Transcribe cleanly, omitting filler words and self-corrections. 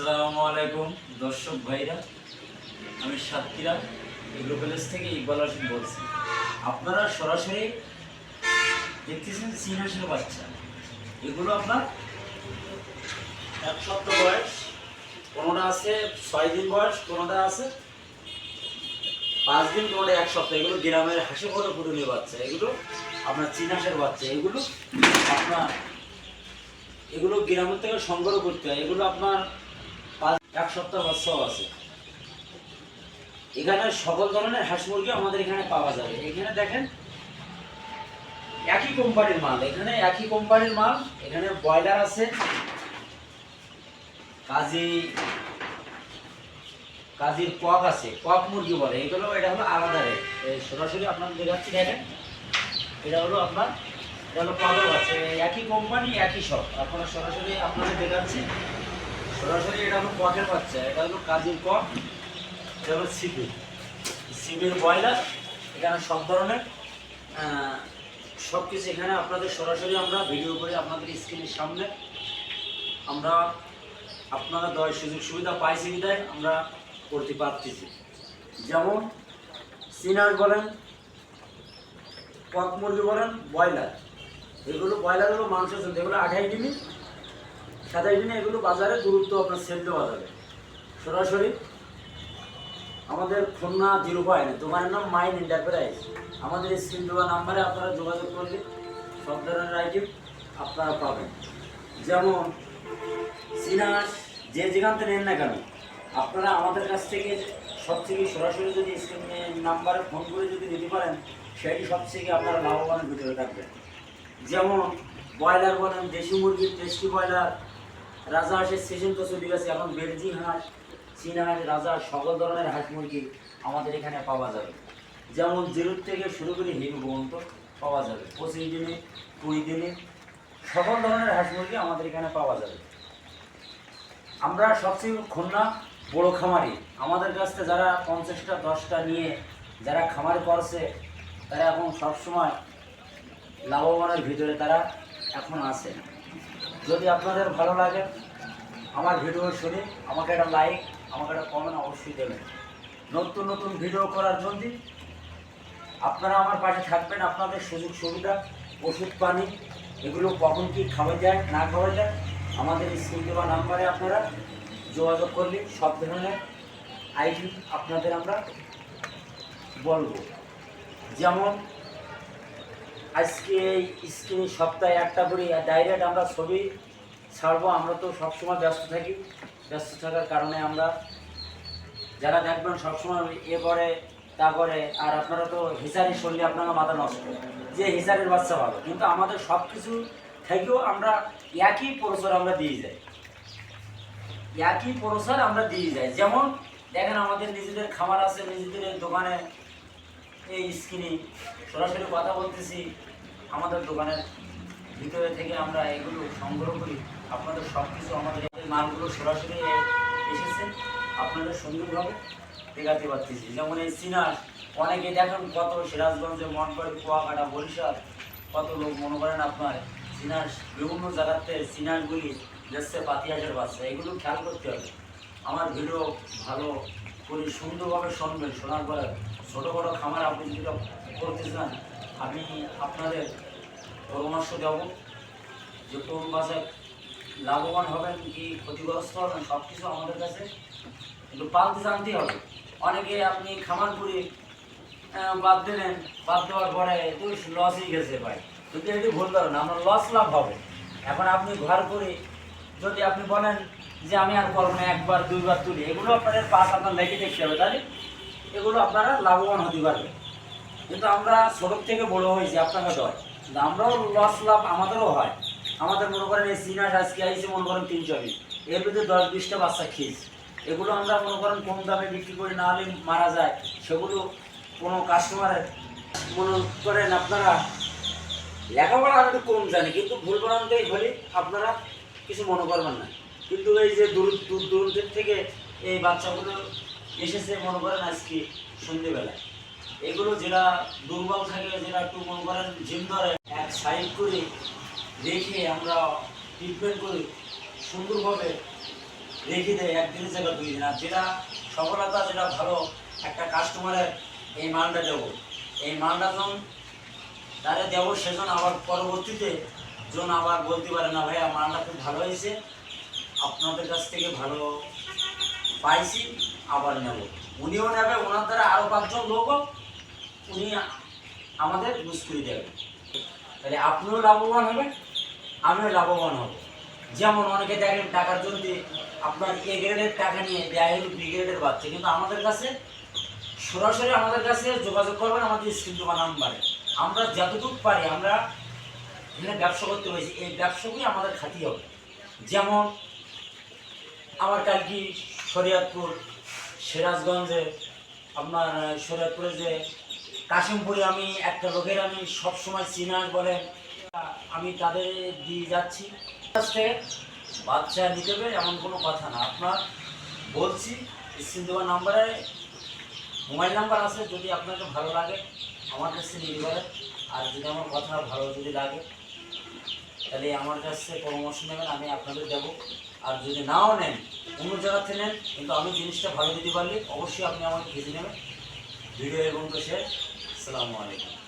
আসসালামু আলাইকুম দর্শক ভাইরা, আমি সাতক্ষীরা এগ্রো প্যালেস থেকে ইকবাল হোসেন বলছি। আপনারা সরাসরি দেখতেছেন চীন হাঁসের বাচ্চা। এগুলো আপনার 1 সপ্তাহ বয়স, কোনোটা আছে 6 দিন বয়স, কোনোটা আছে 5 দিন, কোনোটা 1 সপ্তাহ। এগুলো গ্রামের হাঁসে করে ফুটুনি বাচ্চা, এগুলো আপনার চীন হাঁসের বাচ্চা। এগুলো আপনার গ্রামের থেকে সংগ্রহ করতে হয়। এগুলো আপনার 1 সপ্তাহ বাচ্চাও আছে। এখানে সকল ধরনের হাঁস মুরগি আমাদের এখানে পাওয়া যাবে। এখানে দেখেন একই কোম্পানির মাল, এখানে ব্রয়লার আছে, কাজীর কক আছে, কক মুরগি বলে এগুলো। এটা হলো আলাদা রেট। সরাসরি আপনার দেখাচ্ছি, দেখেন এটা হলো ককের বাচ্চা, একই কোম্পানি একই সব। আপনারা সরাসরি আপনাদের দেখাচ্ছি, সরাসরি এটা হলো ককের বাচ্চা, এটা হলো কাজীর কক, এটা হলো সিবির ব্রয়লার। এখানে সব ধরনের সব কিছু এখানে আপনাদের সরাসরি আমরা ভিডিও করে আপনাদের স্ক্রিনের সামনে আমরা আপনারা দেওয়ার সুযোগ সুবিধা পাইছি বিধায় আমরা করতে পারতেছি। যেমন সিনার বলেন, কক মুরগি বলেন, ব্রয়লার। ব্রয়লারগুলো মাংসের জন্য, এগুলো 28 দিনে 27 দিনে এগুলো বাজারে দূরত্ব আপনার সেল দেওয়া যাবে। সরাসরি আমাদের খুলনা 05 দোকানের নাম মাইন এন্টারপ্রাইজ। আমাদের স্ক্রিন দেওয়া নাম্বারে আপনারা যোগাযোগ করলে সব ধরনের আইটেম আপনারা পাবেন। যেমন সিনাস যে যেখান থেকে নেন না কেন, আপনারা আমাদের কাছ থেকে সবথেকে সরাসরি যদি স্ক্রিন নাম্বারে ফোন করে যদি নিতে পারেন, সেটি সবথেকে আপনারা লাভবানের ভিতরে থাকবেন। যেমন ব্রয়লার বলেন, দেশি মুরগির টেস্টি ব্রয়লার, রাজা হাঁসের সিজন তো চলে গেছে, এখন বেলজি হাঁস, চীন হাঁস, রাজা, সকল ধরনের হাঁস মুরগি আমাদের এখানে পাওয়া যাবে। যেমন 0 থেকে শুরু করে হিম পর্যন্ত পাওয়া যাবে। 25 দিনে, 20 দিনে সকল ধরনের হাঁস মুরগি আমাদের এখানে পাওয়া যাবে। আমরা সবচেয়ে খুলনা বড় খামারি, আমাদের কাছ থেকে যারা 50টা 10টা নিয়ে যারা খামারি করছে, তারা এখন সবসময় লাভবানের ভিতরে তারা এখন আছে। যদি আপনাদের ভালো লাগে আমার ভিডিও শুনে আমাকে একটা লাইক, আমাকে একটা কমেন্ট অবশ্যই দেবেন। নতুন নতুন ভিডিও করার জন্য আপনারা আমার পাশে থাকবেন। আপনাদের সুযোগ সুবিধা, ওষুধ পানি এগুলো কখন কী খাওয়া যায় না খাওয়া যায়, আমাদের স্ক্রিন দেওয়া নাম্বারে আপনারা যোগাযোগ করলে সব ধরনের আইটেম আপনাদের আমরা বলবো। যেমন আজকে এই স্ক্রিনে সপ্তাহে একটা করে ডাইরেক্ট আমরা ছবি ছাড়বো। আমরা তো সবসময় ব্যস্ত থাকি, ব্যস্ত থাকার কারণে আমরা যারা দেখবেন সবসময় এ করে তা করে, আর আপনারা তো হিসারি শুনলে আপনারা মাথা নষ্ট, যে হিসারের বাচ্চা ভালো, কিন্তু আমাদের সব কিছু থেকেও আমরা একই প্রচার আমরা দিয়ে যাই, যেমন দেখেন আমাদের নিজেদের খামার আছে, নিজেদের দোকানে এই স্ক্রিনে সরাসরি কথা বলতেছি। আমাদের দোকানের ভিতরে থেকে আমরা এগুলো সংগ্রহ করি, আপনাদের সব কিছু আমাদের মালগুলো সরাসরি এসেছে, আপনাদের সুন্দরভাবে দেখাতে পারতেছি। যেমন এই সিনাস, অনেকে দেখেন কত সিরাজগঞ্জে, মঠবাড়ি, কুয়াকাটা, বরিশাল, কত লোক মনে করেন আপনার সিনাস বিভিন্ন জায়গাতে সিনাসগুলি যাচ্ছে পাতিহাঁসের বাচ্চা। এগুলো খেয়াল করতে হবে। আমার ভিডিও ভালো করে সুন্দরভাবে শুনবেন, শোনার পরে ছোটো বড়ো খামার আপনি যদি করতে চান, আমি আপনাদের পরামর্শ দেব যে কোন বাসায় লাভবান হবেন কি ক্ষতিগ্রস্ত হবেন, সব কিছু আমাদের কাছে একটু পালতে জানতেই হবে। অনেকে আপনি খামার করে বাদ দিলেন, বাদ দেওয়ার পরে তো লসই গেছে ভাই, যদি এটি ভুল করেন আমরা লস লাভ হবে। এখন আপনি ঘর করে যদি আপনি বলেন যে আমি আর করবো না, 1 বার 2 বার তুলি, এগুলো আপনাদের পাস আপনার লেগে দেখতে হবে, তাহলে এগুলো আপনারা লাভবান হতে পারবেন। কিন্তু আমরা ছোটোর থেকে বড়ো হয়েছি আপনাকে দয়, কিন্তু আমরাও লস লাভ আমাদেরও হয়। আমাদের মনে করেন এই সিনাস আজকে আইসে মনে করেন 320, এর ভিতরে 10-20টা বাচ্চা খেয়েছি। এগুলো আমরা মনে করেন কম দামে বিক্রি করি, না হলে মারা যায়। সেগুলো কোনো কাস্টমারের মনে করেন আপনারা লেখাপড়া আমি একটু কম জানি, কিন্তু ভুল বানানতেই হলে আপনারা কিছু মনে করবেন না। কিন্তু এই যে দূর দূরান্তের থেকে এই বাচ্চাগুলো এসেছে মনে করেন আজকে সন্ধ্যেবেলায়, এগুলো যেটা দুর্বল থাকে, যেটা একটু মনে করেন জিম ধরে, এক সাইড করে রেখে আমরা ট্রিটমেন্ট করে সুন্দরভাবে রেখে দেয় একদিনের জায়গায় 2 দিন। আর যেটা সফলতা, যেটা ভালো একটা কাস্টমারের এই মালটা দেবো, এই মালটা যখন তারা দেবো সেজন আবার পরবর্তীতে জন আবার বলতে পারে না ভাইয়া মালটা খুব ভালো হয়েছে, আপনাদের কাছ থেকে ভালো পাইছি, আবার নেব। উনিও নেবে, ওনার দ্বারা আরও 5 জন লোকও উনি আমাদের ইউজ করে দেবেন। তাহলে আপনিও লাভবান হবেন, আমিও লাভবান হব। যেমন অনেকে দেখেন টাকার জন্য আপনার এ গ্রেডের টাকা নিয়ে দেয় হলো বি গ্রেডের বাচ্চা, কিন্তু আমাদের কাছে সরাসরি আমাদের কাছে যোগাযোগ করবেন আমাদের স্ক্রিন দোকান নাম্বারে। আমরা যতটুকু পারি আমরা এখানে ব্যবসা করতে হয়েছি, এই ব্যবসাগুলি আমাদের খাতি হবে। যেমন আমার কালকে শরিয়তপুর, সিরাজগঞ্জে, আপনার শরিয়তপুরে যে কাশিমপুরে আমি একটা লোকের আমি সবসময় চিনার বলেন, আমি তাদের দিয়ে যাচ্ছি। কাছ থেকে বাচ্চা নিতে হবে এমন কোনো কথা না। আপনার বলছি স্ক্রিন দেওয়ার নাম্বারে মোবাইল নাম্বার আছে, যদি আপনাকে ভালো লাগে আমার কাছে নিতে পারেন। আর যদি আমার কথা ভালো যদি লাগে তাহলে আমার কাছে পরামর্শ নেবেন, আমি আপনাদের দেবো। আর যদি নাও নেন, অন্য জায়গা থেকে নেন, কিন্তু আমি জিনিসটা ভালো দিতে পারলে অবশ্যই আপনি আমাকে ভেজে নেবেন। ভিডিও এবং তো শেষ। আসসালামু আলাইকুম।